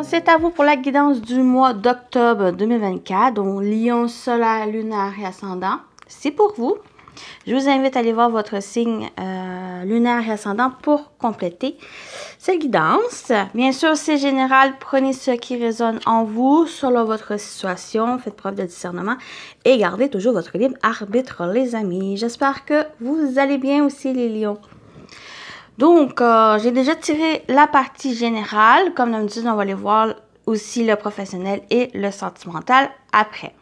c'est à vous pour la guidance du mois d'octobre 2024, donc Lion solaire, lunaire et ascendant. C'est pour vous. Je vous invite à aller voir votre signe lunaire et ascendant pour compléter cette guidance. Bien sûr, c'est général. Prenez ce qui résonne en vous, selon votre situation. Faites preuve de discernement et gardez toujours votre libre arbitre, les amis. J'espère que vous allez bien aussi, les lions. Donc, j'ai déjà tiré la partie générale. Comme d'habitude, on va aller voir aussi le professionnel et le sentimental après.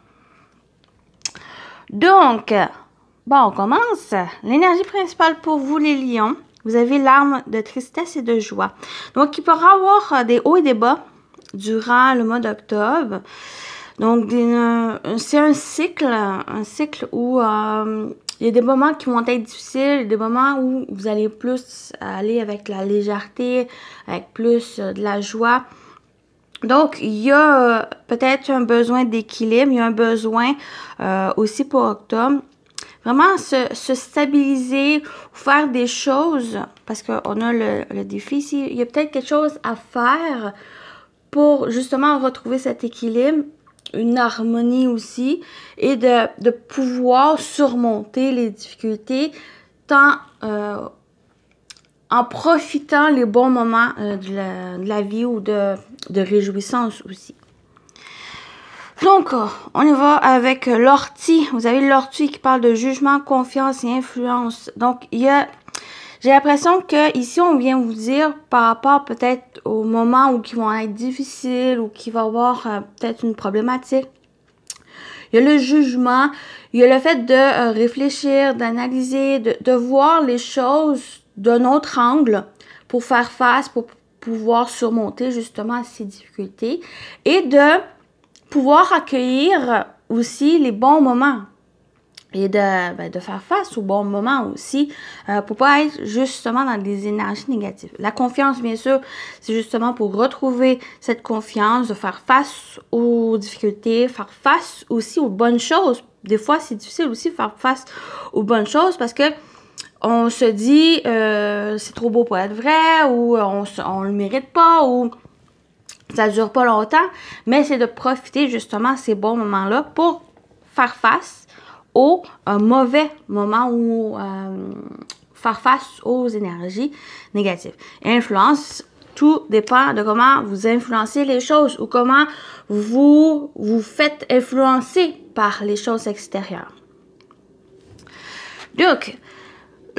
Donc, bon, on commence. L'énergie principale pour vous, les lions, vous avez l'arme de tristesse et de joie. Donc, il pourra avoir des hauts et des bas durant le mois d'octobre. Donc, c'est un cycle où il y a des moments qui vont être difficiles, des moments où vous allez plus aller avec la légèreté, avec plus de la joie. Donc, il y a peut-être un besoin d'équilibre, il y a un besoin aussi pour octobre. Vraiment se stabiliser, faire des choses, parce qu'on a le défi ici. Il y a peut-être quelque chose à faire pour justement retrouver cet équilibre, une harmonie aussi, et de pouvoir surmonter les difficultés tant en profitant les bons moments de la vie ou de réjouissance aussi. Donc, on y va avec l'ortie. Vous avez l'ortie qui parle de jugement, confiance et influence. Donc, j'ai l'impression que ici on vient vous dire par rapport peut-être aux moments où qui vont être difficiles ou qui va avoir peut-être une problématique. Il y a le jugement, il y a le fait de réfléchir, d'analyser, de voir les choses d'un autre angle pour faire face, pour pouvoir surmonter justement ces difficultés et de pouvoir accueillir aussi les bons moments et de faire face aux bons moments aussi pour pas être justement dans des énergies négatives. La confiance, bien sûr, c'est justement pour retrouver cette confiance, de faire face aux difficultés, faire face aussi aux bonnes choses. Des fois, c'est difficile aussi de faire face aux bonnes choses parce que on se dit c'est trop beau pour être vrai ou on le mérite pas ou ça dure pas longtemps, mais c'est de profiter justement de ces bons moments-là pour faire face aux mauvais moments ou faire face aux énergies négatives. Influence, tout dépend de comment vous influencez les choses ou comment vous vous faites influencer par les choses extérieures. Donc,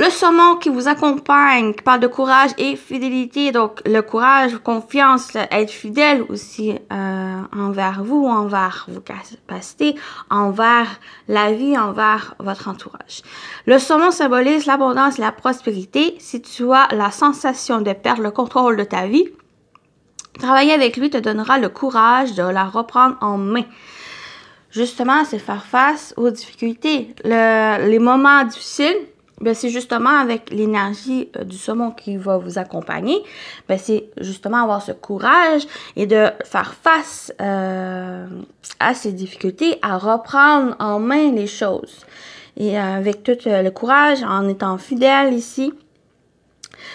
le saumon qui vous accompagne, qui parle de courage et fidélité. Donc, le courage, confiance, être fidèle aussi envers vous, envers vos capacités, envers la vie, envers votre entourage. Le saumon symbolise l'abondance et la prospérité. Si tu as la sensation de perdre le contrôle de ta vie, travailler avec lui te donnera le courage de la reprendre en main. Justement, c'est faire face aux difficultés. Les moments difficiles, ben c'est justement avec l'énergie du saumon qui va vous accompagner. Ben c'est justement avoir ce courage et de faire face à ces difficultés, à reprendre en main les choses. Et avec tout le courage, en étant fidèle ici.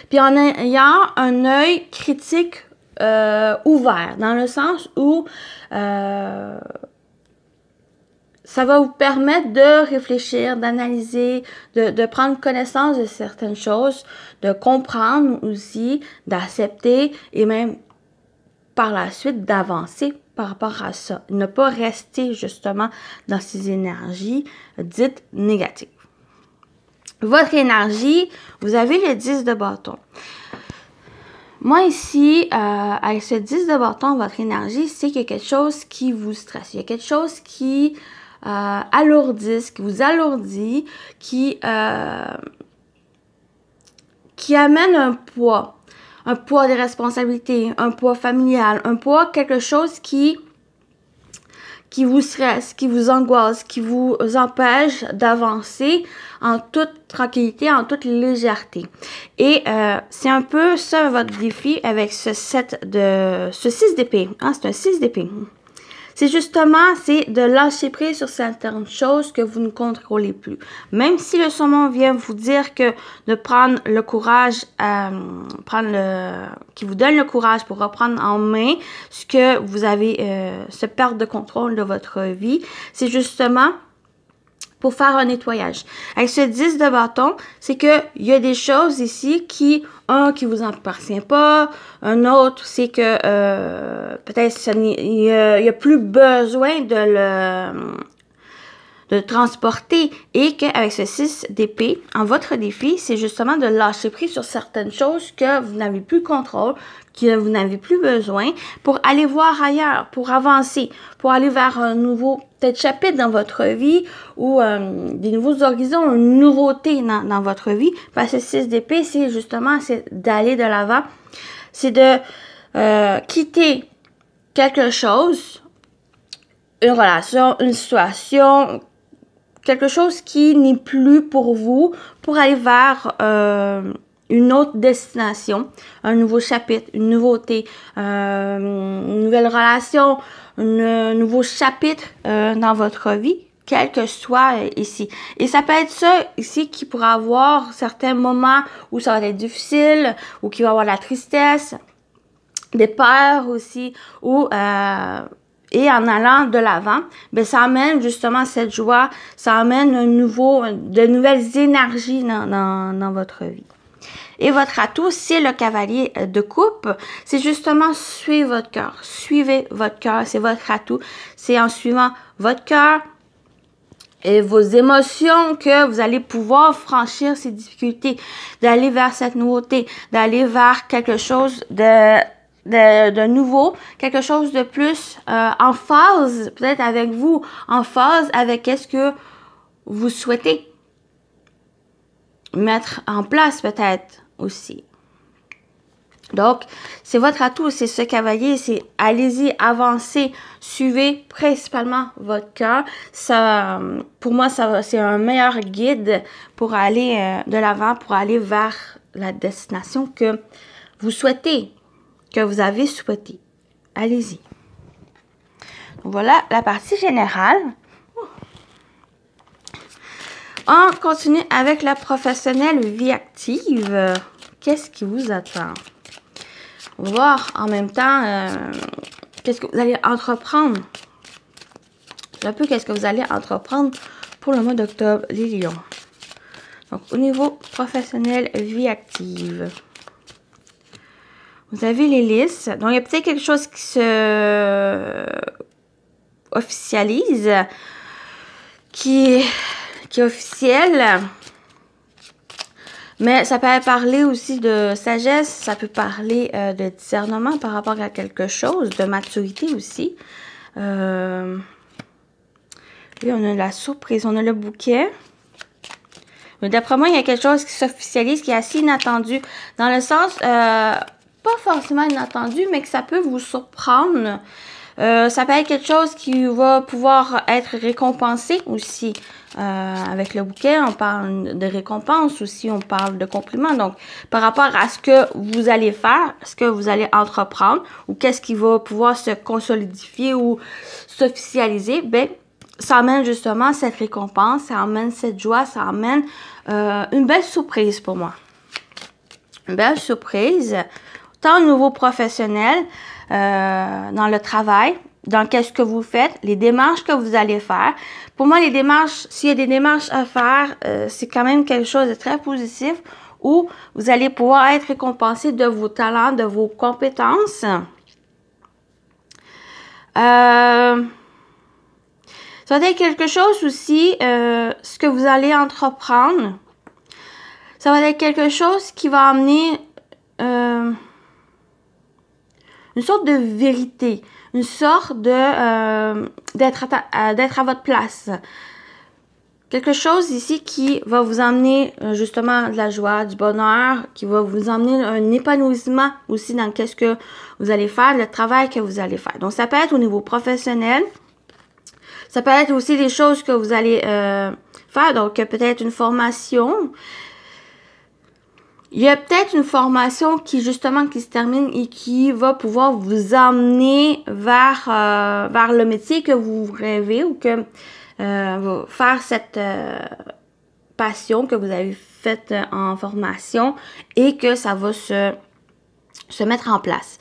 Puis en ayant un œil critique ouvert, dans le sens où ça va vous permettre de réfléchir, d'analyser, de prendre connaissance de certaines choses, de comprendre aussi, d'accepter et même par la suite d'avancer par rapport à ça. Ne pas rester justement dans ces énergies dites négatives. Votre énergie, vous avez le 10 de bâton. Moi ici, avec ce 10 de bâton, votre énergie, c'est qu'il y a quelque chose qui vous stresse. Il y a quelque chose qui qui vous alourdit, qui amène un poids de responsabilité, un poids familial, un poids, quelque chose qui vous stresse, qui vous angoisse, qui vous empêche d'avancer en toute tranquillité, en toute légèreté. Et c'est un peu ça votre défi avec ce 6 d'épée. Ah, c'est un 6 d'épée. c'est justement, c'est de lâcher prise sur certaines choses que vous ne contrôlez plus. Même si le saumon vient vous dire que de prendre le courage, qui vous donne le courage pour reprendre en main ce que vous avez, ce perte de contrôle de votre vie, c'est justement pour faire un nettoyage. Avec ce 10 de bâton, c'est que il y a des choses ici qui vous appartient pas, un autre, c'est que peut-être il y a plus besoin de le transporter et qu'avec ce 6 d'épée, en votre défi, c'est justement de lâcher prise sur certaines choses que vous n'avez plus le contrôle, que vous n'avez plus besoin pour aller voir ailleurs, pour avancer, pour aller vers un nouveau peut-être chapitre dans votre vie ou des nouveaux horizons, une nouveauté dans votre vie. Parce que 6 d'épée, c'est justement d'aller de l'avant, c'est de quitter quelque chose, une relation, une situation, quelque chose qui n'est plus pour vous, pour aller vers une autre destination, un nouveau chapitre, une nouveauté, une nouvelle relation, un nouveau chapitre dans votre vie, quel que soit ici. Et ça peut être ça ici qui pourra avoir certains moments où ça va être difficile, ou qui va avoir de la tristesse, des peurs aussi, ou et en allant de l'avant, ben ça amène justement cette joie, ça amène de nouvelles énergies dans votre vie. Et votre atout, c'est le cavalier de coupe. C'est justement suivre votre cœur. Suivez votre cœur, c'est votre atout. C'est en suivant votre cœur et vos émotions que vous allez pouvoir franchir ces difficultés, d'aller vers cette nouveauté, d'aller vers quelque chose de nouveau, quelque chose de plus en phase, peut-être avec vous, en phase avec ce que vous souhaitez mettre en place peut-être aussi. Donc, c'est votre atout, c'est ce cavalier, c'est allez-y, avancez, suivez principalement votre cœur. Ça, pour moi, c'est un meilleur guide pour aller de l'avant, pour aller vers la destination que vous souhaitez, que vous avez souhaité. Allez-y. Voilà la partie générale. On continue avec la professionnelle vie active. Qu'est-ce qui vous attend? On va voir en même temps qu'est-ce que vous allez entreprendre. Un peu qu'est-ce que vous allez entreprendre pour le mois d'octobre, les lions. Donc, au niveau professionnel, vie active. Vous avez les listes. Donc, il y a peut-être quelque chose qui se officialise, qui est officiel. Mais ça peut parler aussi de sagesse, ça peut parler de discernement par rapport à quelque chose, de maturité aussi. Là, on a la surprise, on a le bouquet. Mais d'après moi, il y a quelque chose qui s'officialise, qui est assez inattendu. Dans le sens, pas forcément inattendu, mais que ça peut vous surprendre. Ça peut être quelque chose qui va pouvoir être récompensé aussi. Avec le bouquet, on parle de récompense aussi, on parle de compliments. Donc, par rapport à ce que vous allez faire, ce que vous allez entreprendre, ou qu'est-ce qui va pouvoir se consolidifier ou s'officialiser, ben, ça amène justement cette récompense, ça amène cette joie, ça amène une belle surprise pour moi. Une belle surprise, tant au niveau professionnel, dans le travail, dans qu'est-ce que vous faites, les démarches que vous allez faire. Pour moi, les démarches, s'il y a des démarches à faire, c'est quand même quelque chose de très positif où vous allez pouvoir être récompensé de vos talents, de vos compétences. Ça va être quelque chose aussi, ce que vous allez entreprendre. Ça va être quelque chose qui va amener une sorte de vérité, une sorte de d'être à votre place. Quelque chose ici qui va vous emmener justement de la joie, du bonheur, qui va vous emmener un épanouissement aussi dans qu'est-ce que vous allez faire, le travail que vous allez faire. Donc, ça peut être au niveau professionnel. Ça peut être aussi des choses que vous allez faire, donc peut-être une formation. il y a peut-être une formation qui, justement, qui se termine et qui va pouvoir vous emmener vers le métier que vous rêvez ou que faire cette passion que vous avez faite en formation et que ça va se mettre en place.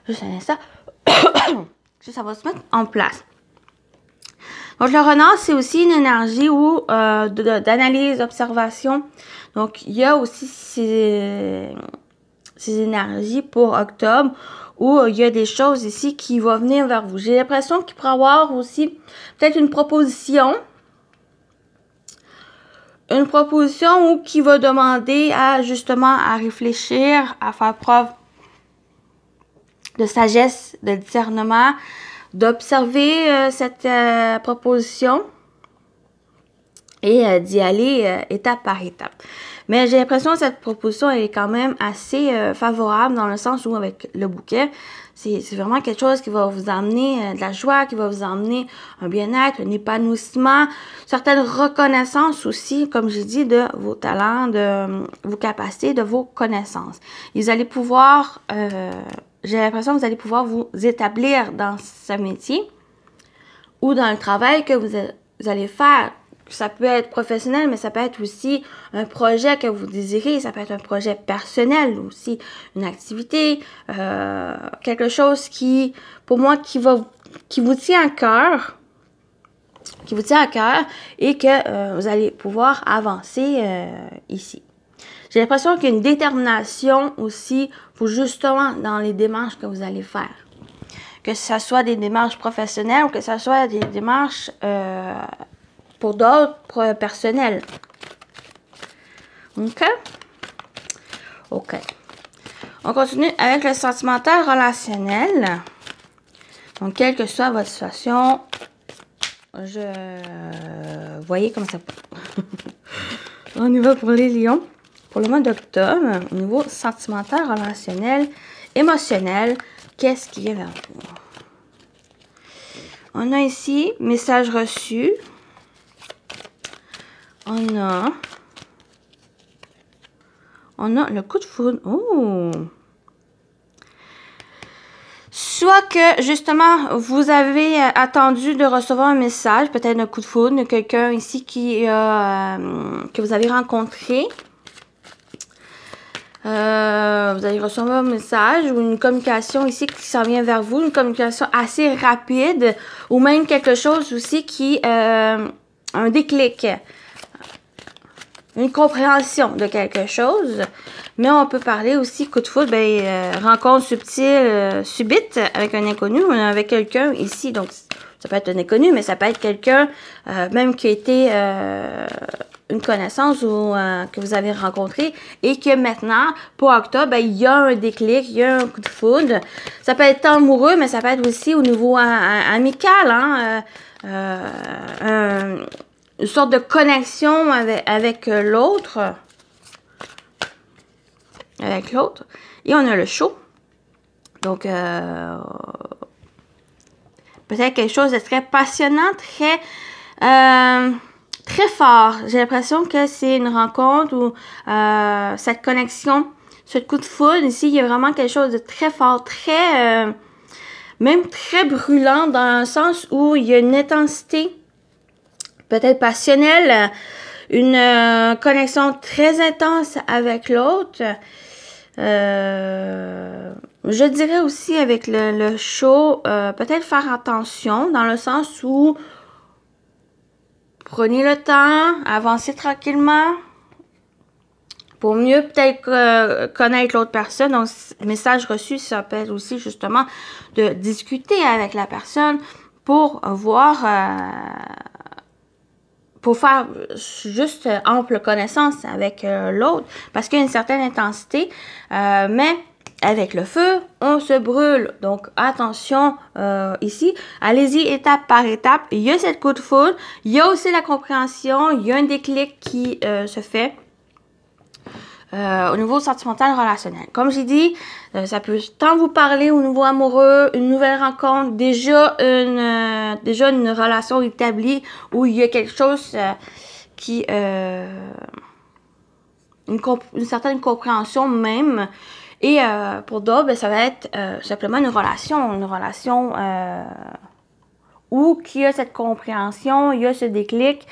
Juste un instant. Ça va se mettre en place. Donc, le renard, c'est aussi une énergie d'analyse, d'observation. Donc, il y a aussi ces énergies pour octobre où il y a des choses ici qui vont venir vers vous. J'ai l'impression qu'il pourrait y avoir aussi peut-être une proposition. Une proposition où qui va demander justement à réfléchir, à faire preuve de sagesse, de discernement, d'observer cette proposition et d'y aller étape par étape. Mais j'ai l'impression que cette proposition elle est quand même assez favorable dans le sens où avec le bouquet, c'est vraiment quelque chose qui va vous emmener de la joie, qui va vous emmener un bien-être, un épanouissement, certaines reconnaissances aussi, comme j'ai dit, de vos talents, de vos capacités, de vos connaissances. Et vous allez pouvoir, j'ai l'impression que vous allez pouvoir vous établir dans ce métier ou dans le travail que vous allez faire. Ça peut être professionnel, mais ça peut être aussi un projet que vous désirez. Ça peut être un projet personnel aussi, une activité, quelque chose qui, pour moi, qui vous tient à cœur, et que vous allez pouvoir avancer ici. J'ai l'impression qu'il y a une détermination aussi pour justement dans les démarches que vous allez faire. Que ce soit des démarches professionnelles ou que ce soit des démarches pour d'autres personnels. OK? OK. On continue avec le sentimental relationnel. Donc, quelle que soit votre situation, voyez comme ça. On y va pour les lions. Pour le mois d'octobre, au niveau sentimental, relationnel, émotionnel, qu'est-ce qui est vers vous? On a ici, message reçu. On a le coup de foudre. Oh! Soit que, justement, vous avez attendu de recevoir un message, peut-être un coup de foudre de quelqu'un ici que vous avez rencontré. Vous allez recevoir un message ou une communication ici qui s'en vient vers vous, une communication assez rapide ou même quelque chose aussi qui, un déclic. Une compréhension de quelque chose, mais on peut parler aussi coup de foudre, rencontre subtile, subite avec un inconnu ou avec quelqu'un ici, donc ça peut être un inconnu, mais ça peut être quelqu'un même qui a été une connaissance ou que vous avez rencontré et que maintenant, pour octobre, il y a un déclic, il y a un coup de foudre. Ça peut être amoureux, mais ça peut être aussi au niveau amical, une sorte de connexion avec l'autre. Et on a le show. Donc, peut-être quelque chose de très passionnant, très fort. J'ai l'impression que c'est une rencontre où cette connexion, ce coup de foudre, ici, il y a vraiment quelque chose de très fort, même très brûlant dans le sens où il y a une intensité peut-être passionnelle, une connexion très intense avec l'autre. Je dirais aussi avec le show, peut-être faire attention dans le sens où prenez le temps, avancez tranquillement pour mieux peut-être connaître l'autre personne. Donc, message reçu, ça peut être aussi justement de discuter avec la personne pour voir... pour faire juste ample connaissance avec l'autre, parce qu'il y a une certaine intensité, mais avec le feu, on se brûle. Donc, attention ici. Allez-y étape par étape. Il y a cette coup de foudre, il y a aussi la compréhension, il y a un déclic qui se fait au niveau sentimental relationnel. Comme j'ai dit, ça peut tant vous parler au niveau amoureux, une nouvelle rencontre, déjà une relation établie où il y a quelque chose qui une certaine compréhension même. Et pour d'autres, ben, ça va être simplement une relation où il y a cette compréhension, il y a ce déclic,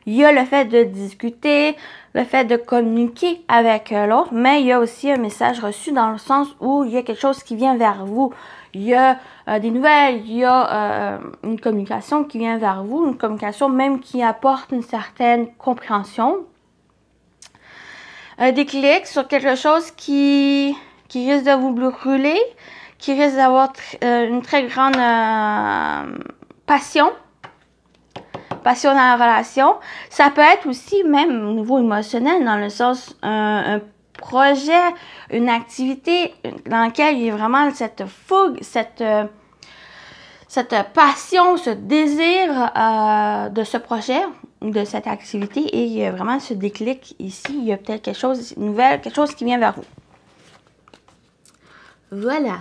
il y a le fait de discuter, le fait de communiquer avec l'autre, mais il y a aussi un message reçu dans le sens où il y a quelque chose qui vient vers vous. Il y a des nouvelles, il y a une communication qui vient vers vous, une communication même qui apporte une certaine compréhension. Un déclic sur quelque chose qui risque de vous brûler, qui risque d'avoir une très grande passion dans la relation. Ça peut être aussi même au niveau émotionnel, dans le sens un projet, une activité dans laquelle il y a vraiment cette fougue, cette passion, ce désir de ce projet, de cette activité, et il y a vraiment ce déclic ici. Il y a peut-être quelque chose de nouvel, quelque chose qui vient vers vous. Voilà.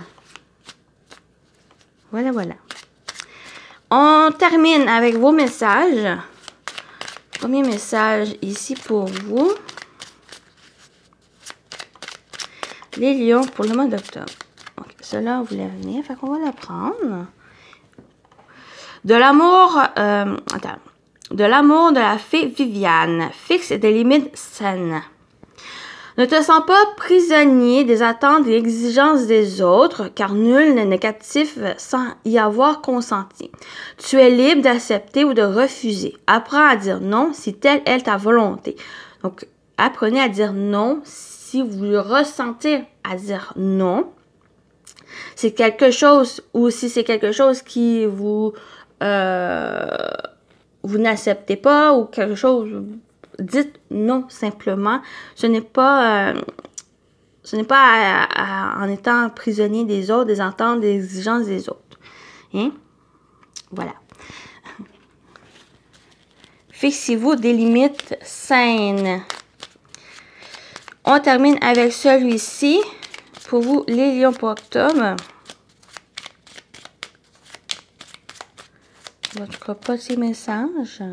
Voilà. On termine avec vos messages. Premier message ici pour vous. Les lions pour le mois d'octobre. Ok, cela voulait venir, fait qu'on va le prendre. De l'amour, de l'amour de la fée Viviane. Fixe des limites saines. Ne te sens pas prisonnier des attentes et exigences des autres, car nul n'est négatif sans y avoir consenti. Tu es libre d'accepter ou de refuser. Apprends à dire non si telle est ta volonté. Donc, apprenez à dire non si vous le ressentez à dire non. C'est quelque chose, ou si c'est quelque chose qui vous n'acceptez pas, ou quelque chose... Dites non simplement. Ce n'est pas en étant prisonnier des autres, des attentes, des exigences des autres. Hein? Voilà. Fixez-vous des limites saines. On termine avec celui-ci. Pour vous, les lions pour octobre. En tout cas, pas ces messages.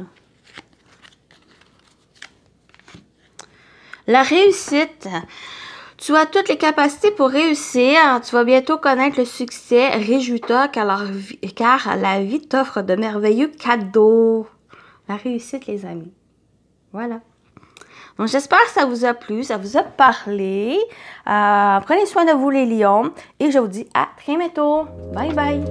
La réussite. Tu as toutes les capacités pour réussir. Tu vas bientôt connaître le succès. Réjouis-toi car la vie t'offre de merveilleux cadeaux. La réussite, les amis. Voilà. Donc, j'espère que ça vous a plu, ça vous a parlé. Prenez soin de vous, les lions. Et je vous dis à très bientôt. Bye bye.